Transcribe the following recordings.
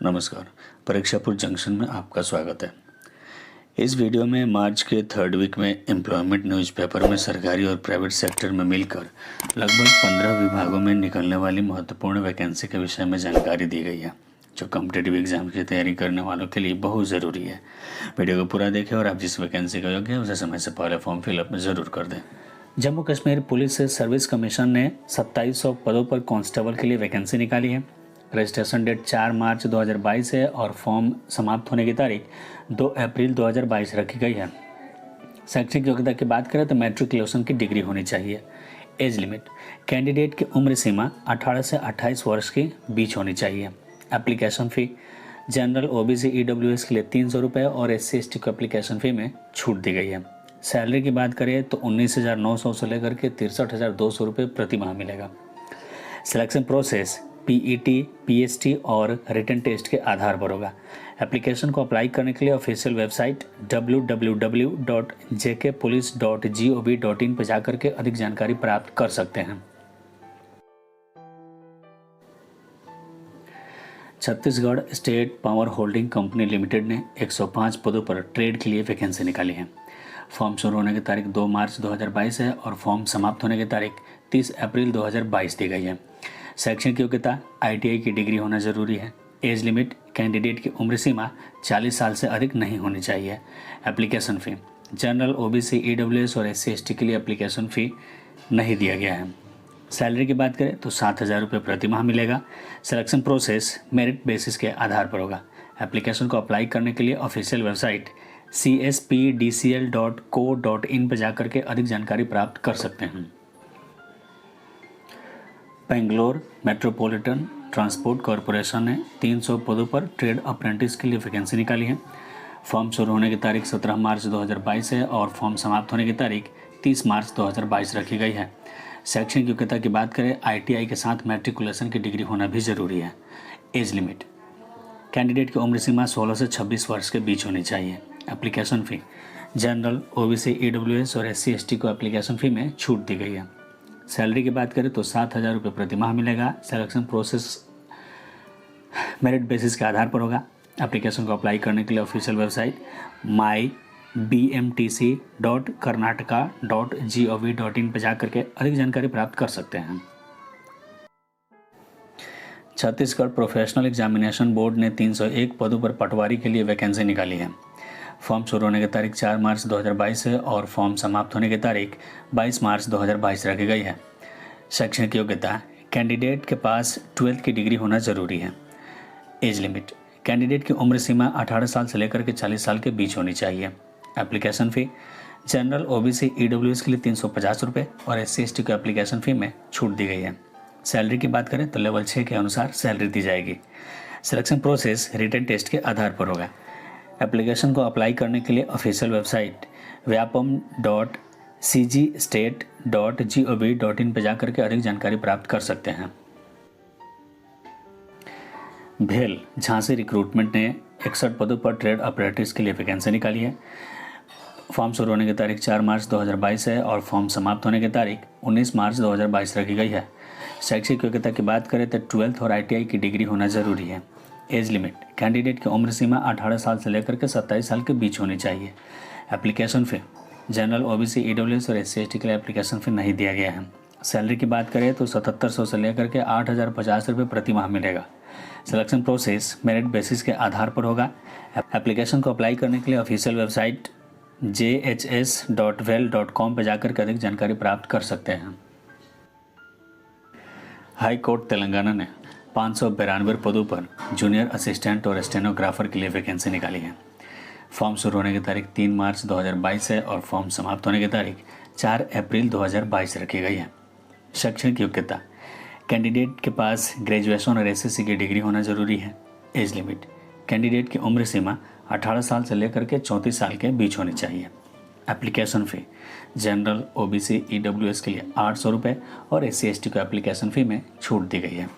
नमस्कार। परीक्षापुर जंक्शन में आपका स्वागत है। इस वीडियो में मार्च के 3rd वीक में एम्प्लॉयमेंट न्यूज़पेपर में सरकारी और प्राइवेट सेक्टर में मिलकर लगभग 15 विभागों में निकलने वाली महत्वपूर्ण वैकेंसी के विषय में जानकारी दी गई है, जो कॉम्पिटिटिव एग्जाम की तैयारी करने वालों के लिए बहुत ज़रूरी है। वीडियो को पूरा देखें और आप जिस वैकेंसी का योग्य है उसे समय से पहले फॉर्म फिलअप ज़रूर कर दें। Jammu Kashmir police service commission ने 2700 पदों पर कांस्टेबल के लिए वैकेंसी निकाली है। रजिस्ट्रेशन डेट 4 मार्च 2022 है और फॉर्म समाप्त होने की तारीख 2 अप्रैल 2022 रखी गई है। शैक्षिक योग्यता की बात करें तो मैट्रिकुलेशन की डिग्री होनी चाहिए। एज लिमिट, कैंडिडेट की उम्र सीमा 18 से 28 वर्ष के बीच होनी चाहिए। Application fee, general OBC EWS के लिए 300 रुपये और SC ST को एप्लीकेशन फ़ी में छूट दी गई है। सैलरी की बात करें तो 19,900 से लेकर के 63,200 रुपये प्रति माह मिलेगा। सिलेक्शन प्रोसेस PET, PST और रिटन टेस्ट के आधार पर होगा। एप्लीकेशन को अप्लाई करने के लिए ऑफिशियल वेबसाइट www.jkpolice.gov.in पर जाकर के अधिक जानकारी प्राप्त कर सकते हैं। Chhattisgarh state power holding company limited ने 105 पदों पर ट्रेड के लिए वैकेंसी निकाली है। फॉर्म शुरू होने की तारीख 2 मार्च 2022 है और फॉर्म समाप्त होने की तारीख 30 अप्रैल 2022 दी गई है। शैक्षणिक योग्यता ITI की डिग्री होना जरूरी है। एज लिमिट, कैंडिडेट की उम्र सीमा 40 साल से अधिक नहीं होनी चाहिए। Application fee, general OBC EWS और SC ST के लिए एप्लीकेशन फ़ी नहीं दिया गया है। सैलरी की बात करें तो 7,000 रुपये प्रति माह मिलेगा। सिलेक्शन प्रोसेस मेरिट बेसिस के आधार पर होगा। एप्लीकेशन को अप्लाई करने के लिए ऑफिशियल वेबसाइट cspdcl.co.in पर जाकर के अधिक जानकारी प्राप्त कर सकते हैं। बेंगलोर मेट्रोपॉलिटन ट्रांसपोर्ट कॉरपोरेशन ने 300 पदों पर ट्रेड अप्रेंटिस के लिए वैकेंसी निकाली है। फॉर्म शुरू होने की तारीख 17 मार्च 2022 है और फॉर्म समाप्त होने की तारीख 30 मार्च 2022 रखी गई है। शैक्षणिक योग्यता की बात करें ITI के साथ मैट्रिकुलेशन की डिग्री होना भी ज़रूरी है। एज लिमिट, कैंडिडेट की उम्र सीमा 16 से 26 वर्ष के बीच होनी चाहिए। Application fee, general OBC EWS और SC ST को एप्लीकेशन फ़ी में छूट दी गई है। सैलरी की बात करें तो 7,000 रुपये प्रति माह मिलेगा। सिलेक्शन प्रोसेस मेरिट बेसिस के आधार पर होगा। एप्लीकेशन को अप्लाई करने के लिए ऑफिशियल वेबसाइट mybmtc.karnataka.gov.in पर जाकर के अधिक जानकारी प्राप्त कर सकते हैं। छत्तीसगढ़ प्रोफेशनल एग्जामिनेशन बोर्ड ने 301 पदों पर पटवारी के लिए वैकेंसी निकाली है। फॉर्म शुरू होने की तारीख 4 मार्च 2022 है और फॉर्म समाप्त होने की तारीख 22 मार्च 2022 रखी गई है। शैक्षणिक योग्यता, कैंडिडेट के पास 12th की डिग्री होना जरूरी है। एज लिमिट, कैंडिडेट की उम्र सीमा 18 साल से लेकर के 40 साल के बीच होनी चाहिए। Application fee, general OBC EWS के लिए 350 रुपये और SC ST को एप्लीकेशन फ़ी में छूट दी गई है। सैलरी की बात करें तो लेवल 6 के अनुसार सैलरी दी जाएगी। सिलेक्शन प्रोसेस रिटन टेस्ट के आधार पर होगा। एप्लीकेशन को अप्लाई करने के लिए ऑफिशियल वेबसाइट vyapam.cgstate.gov.in पर जाकर के अधिक जानकारी प्राप्त कर सकते हैं। भेल झांसी रिक्रूटमेंट ने 61 पदों पर ट्रेड अप्रेंटिस के लिए वैकेंसी निकाली है। फॉर्म शुरू होने की तारीख 4 मार्च 2022 है और फॉर्म समाप्त होने की तारीख 19 मार्च 2022 रखी गई है। शैक्षिक योग्यता की बात करें तो 12th और ITI की डिग्री होना जरूरी है। एज लिमिट, कैंडिडेट की उम्र सीमा 18 साल से लेकर के 27 साल के बीच होनी चाहिए। Application fee, general OBC EWS और SC ST के लिए एप्लीकेशन फ़ी नहीं दिया गया है। सैलरी की बात करें तो 7,700 से लेकर के 8,050 रुपये प्रति माह मिलेगा। सिलेक्शन प्रोसेस मेरिट बेसिस के आधार पर होगा। एप्लीकेशन को अप्लाई करने के लिए ऑफिशियल वेबसाइट jhs.vel.com पर जाकर के अधिक जानकारी प्राप्त कर सकते हैं। हाई कोर्ट तेलंगाना ने 592 पदों पर जूनियर असिस्टेंट और स्टेनोग्राफर के लिए वैकेंसी निकाली है। फॉर्म शुरू होने की तारीख 3 मार्च 2022 है और फॉर्म समाप्त होने की तारीख 4 अप्रैल 2022 रखी गई है। शैक्षणिक योग्यता, कैंडिडेट के पास ग्रेजुएशन और SSC की डिग्री होना जरूरी है। एज लिमिट, कैंडिडेट की उम्र सीमा 18 साल से लेकर के 34 साल के बीच होनी चाहिए। Application fee, general OBC EWS के लिए 800 रुपये और SC ST को एप्लीकेशन फ़ी में छूट दी गई है।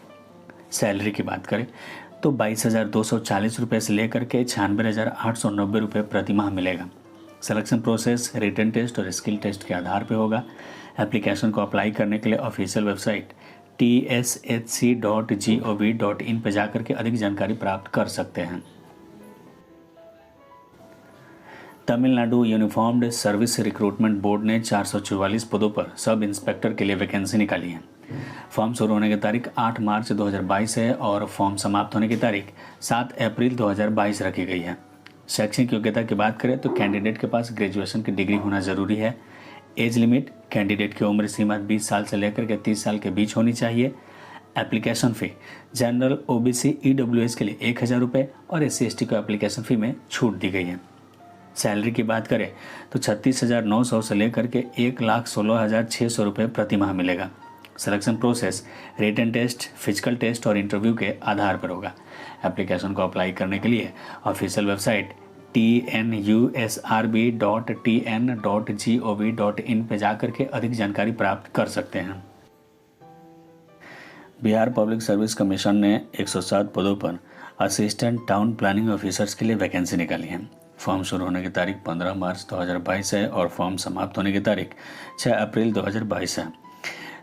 सैलरी की बात करें तो 22,240 रुपये से लेकर के 96,890 रुपये प्रति माह मिलेगा। सिलेक्शन प्रोसेस रिटन टेस्ट और स्किल टेस्ट के आधार पर होगा। एप्लीकेशन को अप्लाई करने के लिए ऑफिशियल वेबसाइट tshc.gov.in पर जाकर के अधिक जानकारी प्राप्त कर सकते हैं। Tamil Nadu uniformed service recruitment board ने 444 पदों पर सब इंस्पेक्टर के लिए वैकेंसी निकाली है। फॉर्म शुरू होने की तारीख 8 मार्च 2022 है और फॉर्म समाप्त होने की तारीख 7 अप्रैल 2022 रखी गई है। शैक्षणिक योग्यता की बात करें तो कैंडिडेट के पास ग्रेजुएशन की डिग्री होना ज़रूरी है। एज लिमिट कैंडिडेट की उम्र सीमा 20 साल से लेकर के 30 साल के बीच होनी चाहिए। Application fee general OBC EWS के लिए 1000 रुपये और SC/ST को एप्लीकेशन फ़ी में छूट दी गई है। सैलरी की बात करें तो 36,900 से लेकर के 1,16,600 रुपये प्रति माह मिलेगा। Selection process written test, physical test और इंटरव्यू के आधार पर होगा। एप्लीकेशन को अप्लाई करने के लिए ऑफिशियल वेबसाइट tnusrb.tn.gov.in पे जाकर के अधिक जानकारी प्राप्त कर सकते हैं। बिहार पब्लिक सर्विस कमीशन ने 107 पदों पर असिस्टेंट टाउन प्लानिंग ऑफिसर्स के लिए वैकेंसी निकाली है। फॉर्म शुरू होने की तारीख 15 मार्च 2022 है और फॉर्म समाप्त होने की तारीख 6 अप्रैल 2022 है।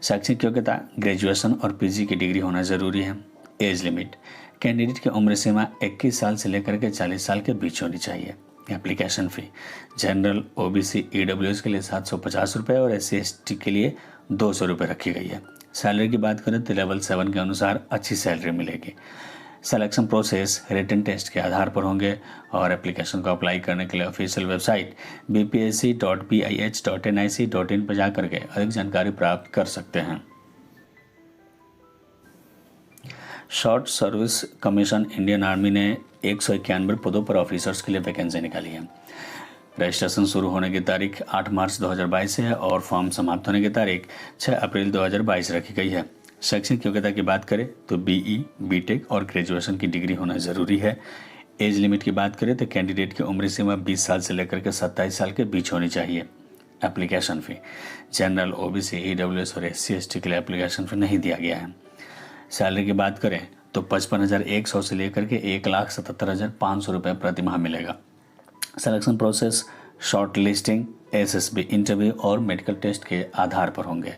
शैक्षणिक योग्यता ग्रेजुएशन और पीजी की डिग्री होना ज़रूरी है। एज लिमिट कैंडिडेट की उम्र सीमा 21 साल से लेकर के 40 साल के बीच होनी चाहिए। Application fee general OBC EWS के लिए 750 रुपये और SC/ST के लिए 200 रुपये रखी गई है। सैलरी की बात करें तो लेवल 7 के अनुसार अच्छी सैलरी मिलेगी। सिलेक्शन प्रोसेस रिटन टेस्ट के आधार पर होंगे और एप्लीकेशन को अप्लाई करने के लिए ऑफिशियल वेबसाइट bpsc.pih.nic.in पर जाकर के अधिक जानकारी प्राप्त कर सकते हैं। Short service commission Indian army ने 191 पदों पर ऑफिसर्स के लिए वैकेंसी निकाली है। रजिस्ट्रेशन शुरू होने की तारीख 8 मार्च 2022 है और फॉर्म समाप्त होने की तारीख 6 अप्रैल 2022 रखी गई है। शैक्षणिक योग्यता की बात करें तो BE, BTech और ग्रेजुएशन की डिग्री होना ज़रूरी है। एज लिमिट की बात करें तो कैंडिडेट की उम्र सीमा 20 साल से लेकर के 27 साल के बीच होनी चाहिए। Application fee general OBC EWS और SC/ST के लिए एप्लीकेशन फ़ी नहीं दिया गया है। सैलरी की बात करें तो 55,100 से लेकर के 1,77,500 रुपये प्रति माह मिलेगा। Selection process short listing, SSB interview और मेडिकल टेस्ट के आधार पर होंगे।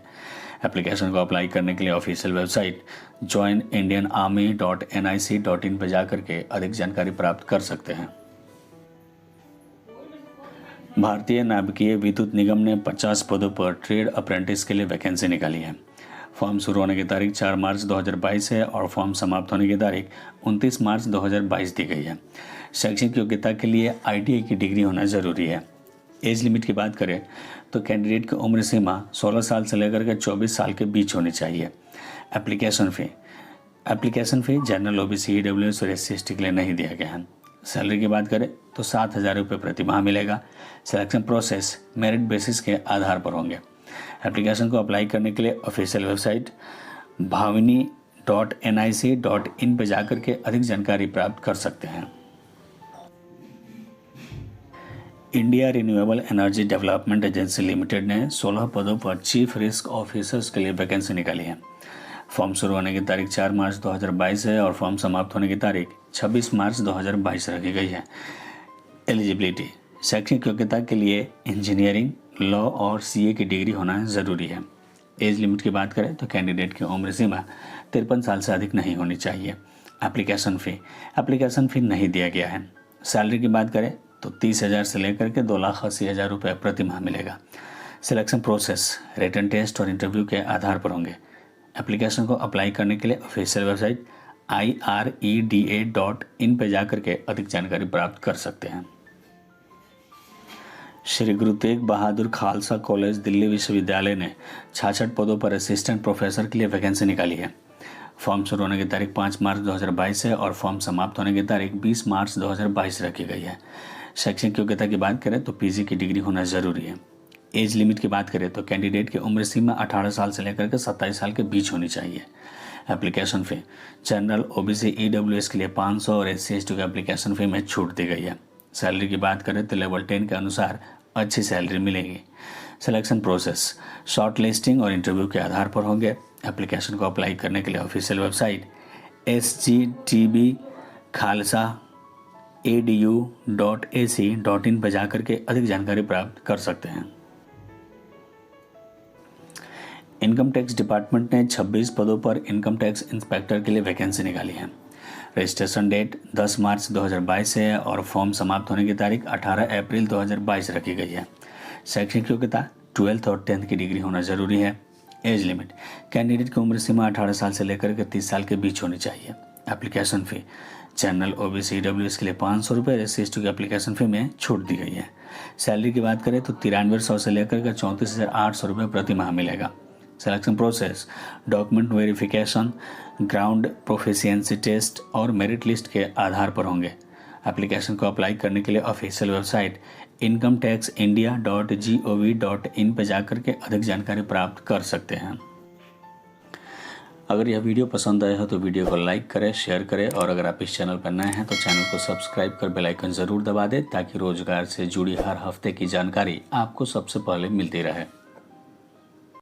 एप्लीकेशन को अप्लाई करने के लिए ऑफिशियल वेबसाइट joinindianarmy.nic.in पर जाकर के अधिक जानकारी प्राप्त कर सकते हैं। भारतीय नाभिकीय विद्युत निगम ने 50 पदों पर ट्रेड अप्रेंटिस के लिए वैकेंसी निकाली है। फॉर्म शुरू होने की तारीख 4 मार्च 2022 है और फॉर्म समाप्त होने की तारीख 29 मार्च 2022 दी गई है। शैक्षणिक योग्यता के लिए ITI की डिग्री होना ज़रूरी है। एज लिमिट की बात करें तो कैंडिडेट की उम्र सीमा 16 साल से लेकर के 24 साल के बीच होनी चाहिए। Application fee general OBC EWS और SC/ST के लिए नहीं दिया गया है। सैलरी की बात करें तो 7,000 रुपये प्रति माह मिलेगा। सिलेक्शन प्रोसेस मेरिट बेसिस के आधार पर होंगे। एप्लीकेशन को अप्लाई करने के लिए ऑफिशियल वेबसाइट bhavini.nic.in पर जाकर के अधिक जानकारी प्राप्त कर सकते हैं। India renewable energy development agency limited ने 16 पदों पर चीफ रिस्क ऑफिसर्स के लिए वैकेंसी निकाली है। फॉर्म शुरू होने की तारीख 4 मार्च 2022 है और फॉर्म समाप्त होने की तारीख 26 मार्च 2022 रखी गई है। एलिजिबिलिटी शैक्षणिक योग्यता के लिए इंजीनियरिंग, लॉ और CA की डिग्री होना ज़रूरी है। एज लिमिट की बात करें तो कैंडिडेट की उम्र सीमा 53 साल से अधिक नहीं होनी चाहिए। एप्लीकेशन फ़ी नहीं दिया गया है। सैलरी की बात करें तो 30,000 से लेकर के 2,80,000 रुपये प्रति माह मिलेगा। सिलेक्शन प्रोसेस रिटन टेस्ट और इंटरव्यू के आधार पर होंगे। एप्लीकेशन को अप्लाई करने के लिए ऑफिशियल वेबसाइट ireda.in पर जाकर के अधिक जानकारी प्राप्त कर सकते हैं। श्री गुरु तेग बहादुर खालसा कॉलेज दिल्ली विश्वविद्यालय ने 66 पदों पर असिस्टेंट प्रोफेसर के लिए वैकेंसी निकाली है। फॉर्म शुरू होने की तारीख 5 मार्च 2022 है और फॉर्म समाप्त होने की तारीख 20 मार्च 2022 रखी गई है। शैक्षणिक योग्यता की बात करें तो PG की डिग्री होना ज़रूरी है। एज लिमिट की बात करें तो कैंडिडेट की उम्र सीमा 18 साल से लेकर के 27 साल के बीच होनी चाहिए। Application fee general OBC EWS के लिए 500 और SC/ST की एप्लीकेशन फ़ी में छूट दी गई है। सैलरी की बात करें तो लेवल 10 के अनुसार अच्छी सैलरी मिलेगी। सिलेक्शन प्रोसेस शॉर्ट लिस्टिंग और इंटरव्यू के आधार पर होंगे। एप्लीकेशन को अप्लाई करने के लिए ऑफिशियल वेबसाइट sgtb.khalsa.edu.ac.in पर जाकर के अधिक जानकारी प्राप्त कर सकते हैं। इनकम टैक्स डिपार्टमेंट ने 26 पदों पर इनकम टैक्स इंस्पेक्टर के लिए वैकेंसी निकाली है। रजिस्ट्रेशन डेट 10 मार्च 2022 से है और फॉर्म समाप्त होने की तारीख 18 अप्रैल 2022 रखी गई है। शैक्षणिक योग्यता 12th और 10th की डिग्री होना जरूरी है। एज लिमिट, कैंडिडेट की उम्र सीमा 18 साल से लेकर के 30 साल के बीच होनी चाहिए। Application fee, general OBC EWS के लिए 500 रुपये, SC/ST की एप्लीकेशन फ़ी में छूट दी गई है। सैलरी की बात करें तो 9300 से लेकर के 34,800 रुपये प्रति माह मिलेगा। Selection process, document verification, ground proficiency test और मेरिट लिस्ट के आधार पर होंगे। एप्लीकेशन को अप्लाई करने के लिए ऑफिशियल वेबसाइट incometaxindia.gov.in पर जाकर के अधिक जानकारी प्राप्त कर सकते हैं। अगर यह वीडियो पसंद आया हो तो वीडियो को लाइक करें, शेयर करें और अगर आप इस चैनल पर नए हैं तो चैनल को सब्सक्राइब कर बेल आइकन ज़रूर दबा दें ताकि रोजगार से जुड़ी हर हफ्ते की जानकारी आपको सबसे पहले मिलती रहे।